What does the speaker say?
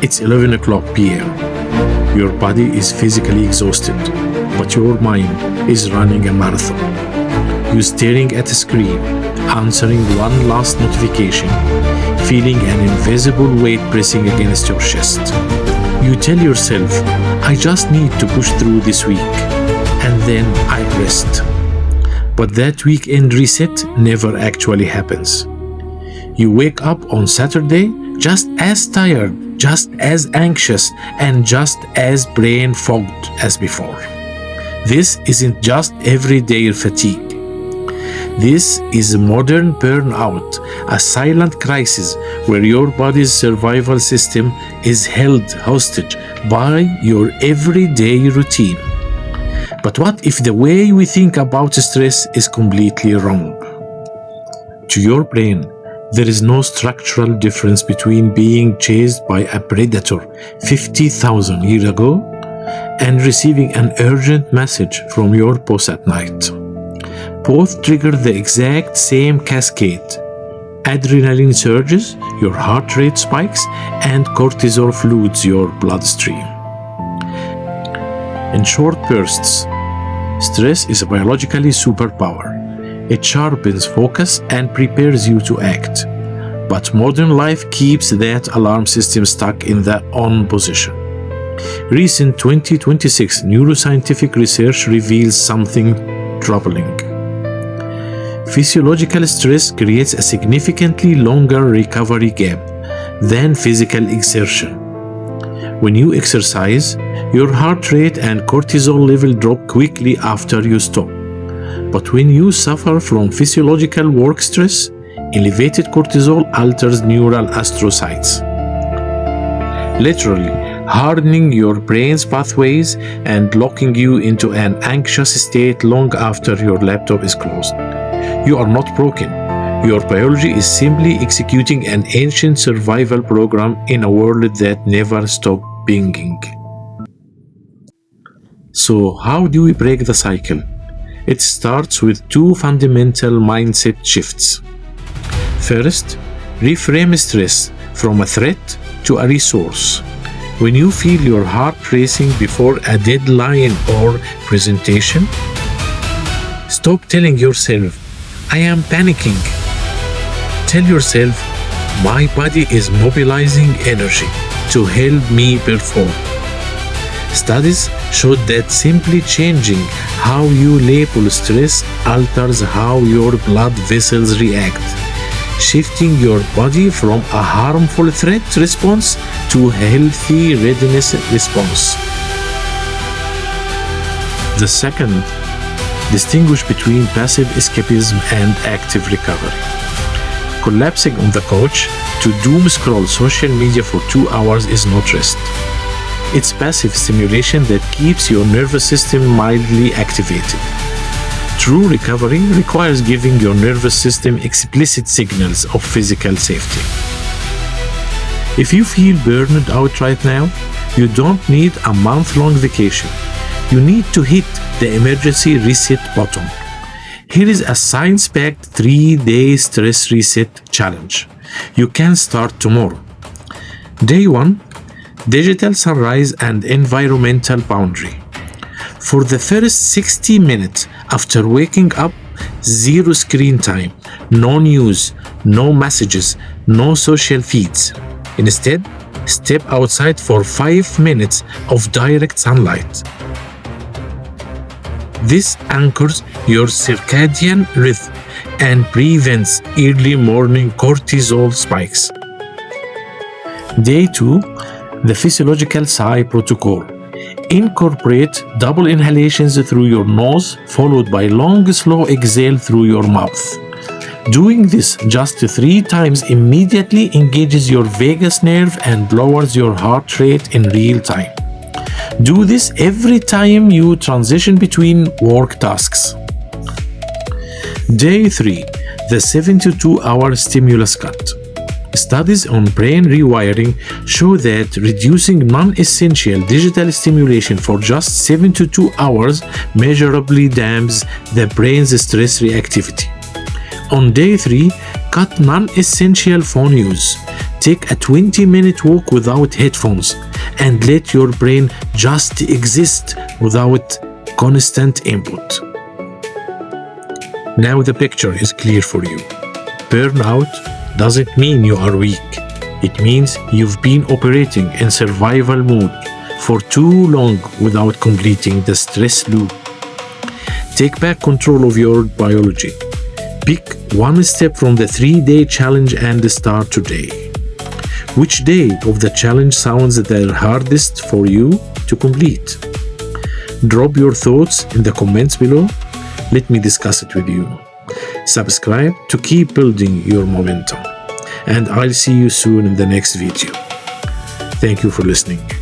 It's 11 o'clock p.m. Your body is physically exhausted, but your mind is running a marathon. You're staring at a screen, answering one last notification, feeling an invisible weight pressing against your chest. You tell yourself, I just need to push through this week, and then I'll rest. But that weekend reset never actually happens. You wake up on Saturday just as tired, just as anxious, and just as brain fogged as before. This isn't just everyday fatigue. This is modern burnout, a silent crisis where your body's survival system is held hostage by your everyday routine. But what if the way we think about stress is completely wrong? To your brain, there is no structural difference between being chased by a predator 50,000 years ago and receiving an urgent message from your boss at night. Both trigger the exact same cascade. Adrenaline surges, your heart rate spikes, and cortisol floods your bloodstream. In short bursts, stress is a biologically superpower. It sharpens focus and prepares you to act. But modern life keeps that alarm system stuck in the on position. Recent 2026 neuroscientific research reveals something troubling. Physiological stress creates a significantly longer recovery gap than physical exertion. When you exercise, your heart rate and cortisol level drop quickly after you stop. But when you suffer from physiological work stress, elevated cortisol alters neural astrocytes, literally hardening your brain's pathways and locking you into an anxious state long after your laptop is closed. You are not broken. Your biology is simply executing an ancient survival program in a world that never stopped pinging. So, how do we break the cycle? It starts with two fundamental mindset shifts. First, reframe stress from a threat to a resource. When you feel your heart racing before a deadline or presentation, stop telling yourself, I am panicking. Tell yourself, my body is mobilizing energy to help me perform. Studies showed that simply changing how you label stress alters how your blood vessels react, shifting your body from a harmful threat response to a healthy readiness response. The second, distinguish between passive escapism and active recovery. Collapsing on the couch to doom scroll social media for 2 hours is not rest. It's passive stimulation that keeps your nervous system mildly activated. True recovery requires giving your nervous system explicit signals of physical safety. If you feel burned out right now, you don't need a month-long vacation. You need to hit the emergency reset button. Here is a science-backed 3-day stress reset challenge. You can start tomorrow. Day 1, digital sunrise and environmental boundary. For the first 60 minutes after waking up, zero screen time, no news, no messages, no social feeds. Instead, step outside for 5 minutes of direct sunlight. This anchors your circadian rhythm and prevents early morning cortisol spikes. Day 2, the Physiological Sigh Protocol. Incorporate double inhalations through your nose, followed by long, slow exhale through your mouth. Doing this just 3 times immediately engages your vagus nerve and lowers your heart rate in real time. Do this every time you transition between work tasks. Day 3, the 72-hour stimulus cut. Studies on brain rewiring show that reducing non-essential digital stimulation for just 72 hours measurably dampens the brain's stress reactivity. On day 3, cut non-essential phone use. Take a 20-minute walk without headphones and let your brain just exist without constant input. Now the picture is clear for you. Burnout doesn't mean you are weak. It means you've been operating in survival mode for too long without completing the stress loop. Take back control of your biology. Pick one step from the 3-day challenge and start today. Which day of the challenge sounds the hardest for you to complete? Drop your thoughts in the comments below. Let me discuss it with you. Subscribe to keep building your momentum. And I'll see you soon in the next video. Thank you for listening.